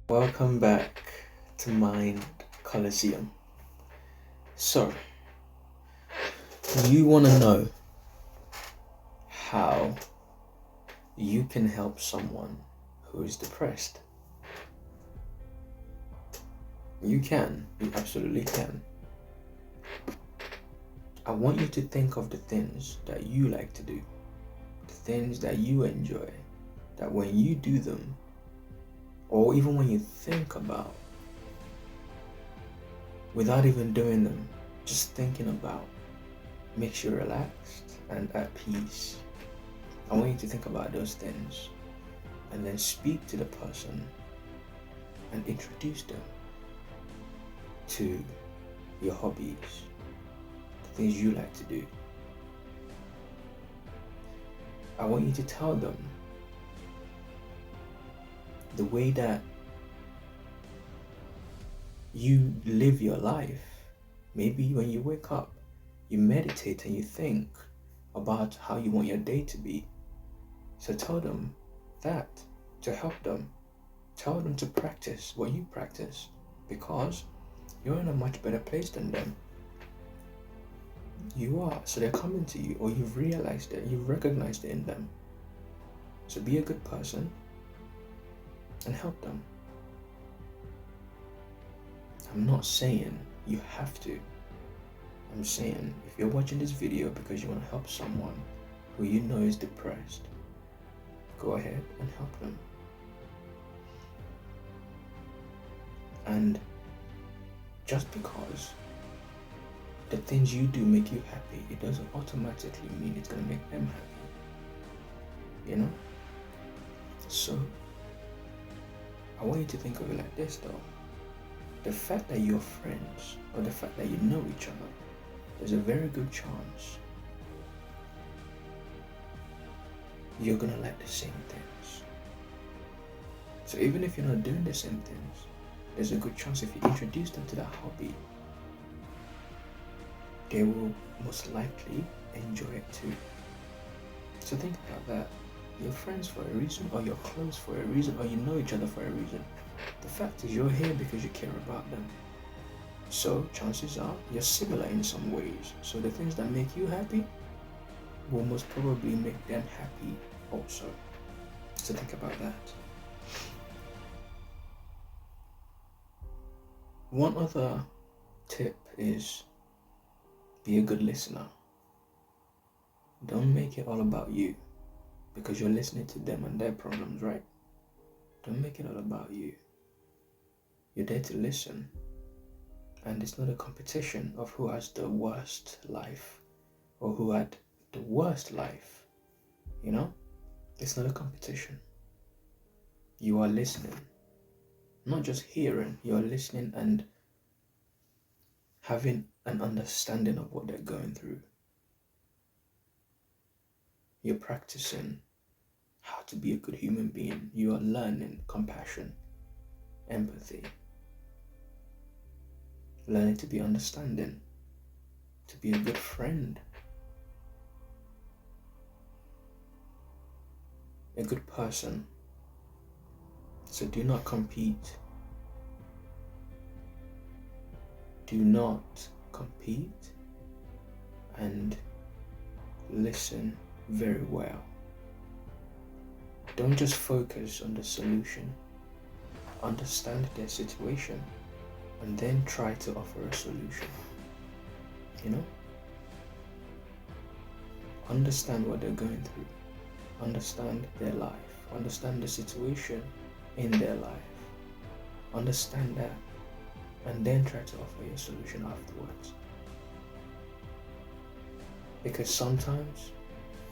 Welcome back to Mind Coliseum. So, you want to know how you can help someone who is depressed? You can. You absolutely can. I want you to think of the things that you like to do, the things that you enjoy, that when you do them, or even when you think about, without even doing them, just thinking about, makes you relaxed and at peace. I want you to think about those things and then speak to the person and introduce them to your hobbies, the things you like to do. I want you to tell them the way that you live your life. Maybe when you wake up, you meditate and you think about how you want your day to be. So tell them that to help them. Tell them to practice what you practice, because you're in a much better place than them. You are. So they're coming to you, or you've realized it, you've recognized it in them. So be a good person and help them. I'm not saying you have to. I'm saying if you're watching this video because you want to help someone who you know is depressed, go ahead and help them. And just because the things you do make you happy, it doesn't automatically mean it's going to make them happy. You know? So, I want you to think of it like this though. The fact that you're friends, or the fact that you know each other, there's a very good chance you're gonna like the same things. So even if you're not doing the same things, there's a good chance if you introduce them to that hobby, they will most likely enjoy it too. So think about that. You're friends for a reason, or you're close for a reason, or you know each other for a reason. The fact is you're here because you care about them. So chances are you're similar in some ways. So the things that make you happy will most probably make them happy also. So think about that. One other tip is be a good listener. Don't make it all about you, because you're listening to them and their problems, right? Don't make it all about you. You're there to listen. And it's not a competition of who has the worst life or who had the worst life. You know? It's not a competition. You are listening. Not just hearing, you're listening and having an understanding of what they're going through. You're practicing how to be a good human being. You are learning compassion, empathy, learning to be understanding, to be a good friend, a good person. So do not compete. Do not compete, and listen very well. Don't just focus on the solution. Understand their situation and then try to offer a solution. You know? Understand what they're going through. Understand their life. Understand the situation in their life. Understand that, and then try to offer your solution afterwards. Because sometimes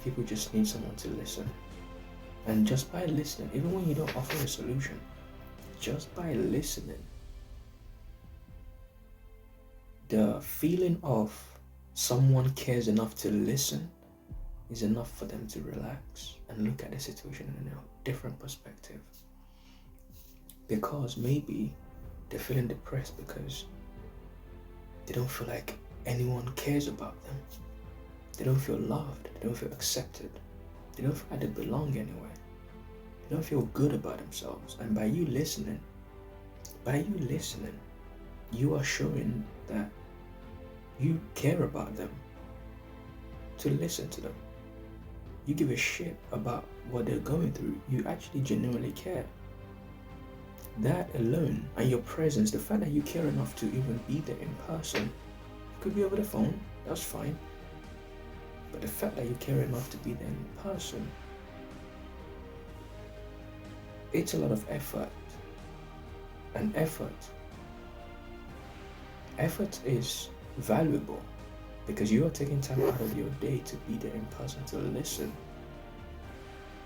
people just need someone to listen. And just by listening, even when you don't offer a solution, just by listening, the feeling of someone cares enough to listen is enough for them to relax and look at the situation in a different perspective. Because maybe they're feeling depressed because they don't feel like anyone cares about them. They don't feel loved. They don't feel accepted. They don't feel like they belong anywhere. They don't feel good about themselves. And by you listening, By you listening, you are showing that you care about them. To listen to them, you give a shit about what they're going through. You actually genuinely care. That alone, and your presence, the fact that you care enough to even be there in person, it could be over the phone, that's fine. But the fact that you care enough to be there in person, it's a lot of effort. And effort is valuable because you are taking time out of your day to be there in person to listen.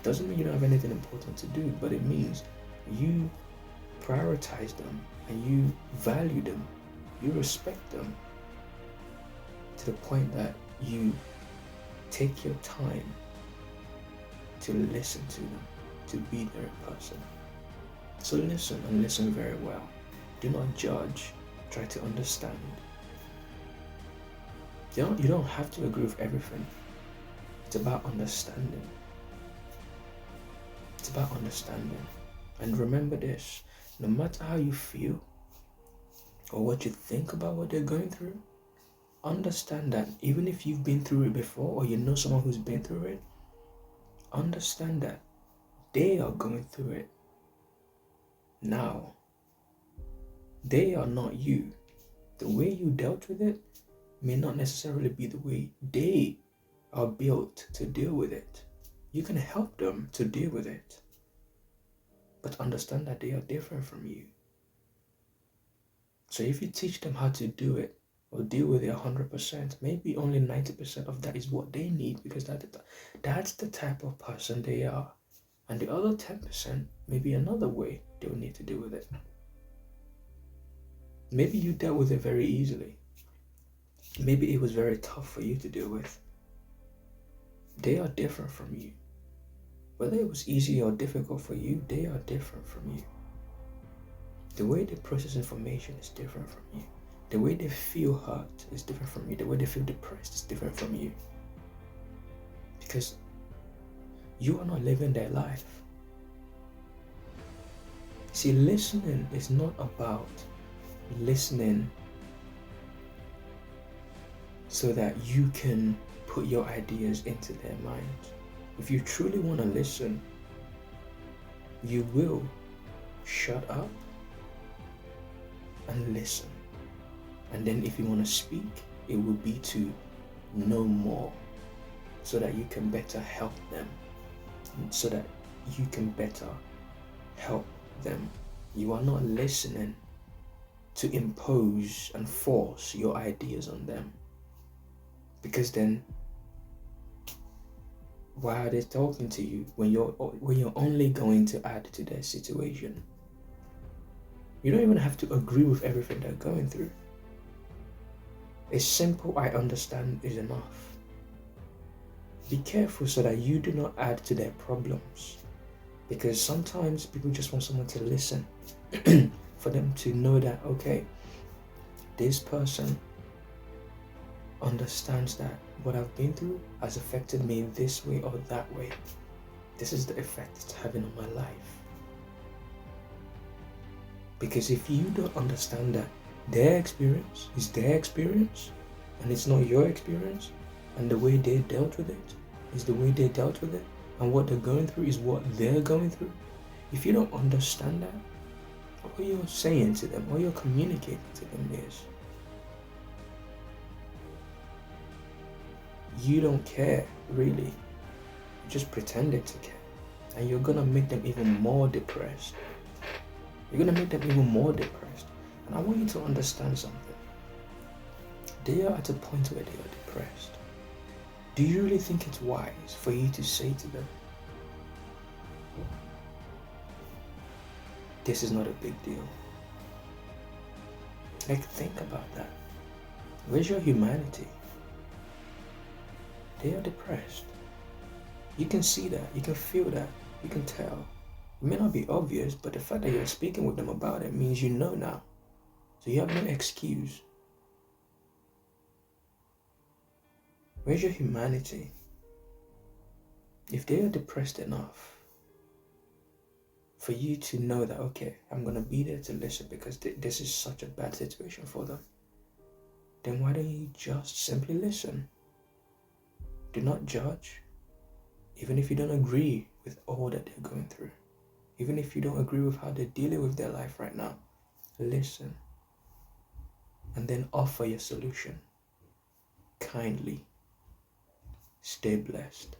Doesn't mean you don't have anything important to do, but it means you prioritize them and you value them, you respect them to the point that you take your time to listen to them, to be there in person. So listen, and listen very well. Do not judge, try to understand. You don't have to agree with everything. It's about understanding. It's about understanding. And remember this, no matter how you feel or what you think about what they're going through, understand that even if you've been through it before or you know someone who's been through it, understand that they are going through it now. They are not you. The way you dealt with it may not necessarily be the way they are built to deal with it. You can help them to deal with it, but understand that they are different from you. So if you teach them how to do it or deal with it 100%, maybe only 90% of that is what they need, because that's the type of person they are. And the other 10% may be another way they'll need to deal with it. Maybe you dealt with it very easily. Maybe it was very tough for you to deal with. They are different from you. Whether it was easy or difficult for you, they are different from you. The way they process information is different from you. The way they feel hurt is different from you. The way they feel depressed is different from you. Because you are not living their life. See, listening is not about listening so that you can put your ideas into their minds. If you truly want to listen, you will shut up and listen. And then if you want to speak, it will be to know more so that you can better help them, so that you can better help them. You are not listening to impose and force your ideas on them, because then why are they talking to you when you're only going to add to their situation? You don't even have to agree with everything they're going through. A simple "I understand" is enough. Be careful so that you do not add to their problems, because sometimes people just want someone to listen for them to know that, okay, this person understands that what I've been through has affected me this way or that way. This is the effect it's having on my life. Because if you don't understand that their experience is their experience and it's not your experience, and the way they dealt with it is the way they dealt with it, and what they're going through is what they're going through, if you don't understand that, what you're saying to them, what you're communicating to them is, you don't care, really. You're just pretending to care. And you're gonna make them even more depressed. You're gonna make them even more depressed. And I want you to understand something. They are at a point where they are depressed. Do you really think it's wise for you to say to them, this is not a big deal? Like, think about that. Where's your humanity? They are depressed. You can see that, you can feel that, you can tell. It may not be obvious, but the fact that you're speaking with them about it means you know now. So you have no excuse. Where's your humanity? If they are depressed enough, for you to know that, okay, I'm going to be there to listen because this is such a bad situation for them, then why don't you just simply listen? Do not judge, even if you don't agree with all that they're going through. Even if you don't agree with how they're dealing with their life right now, listen. And then offer your solution kindly. Stay blessed.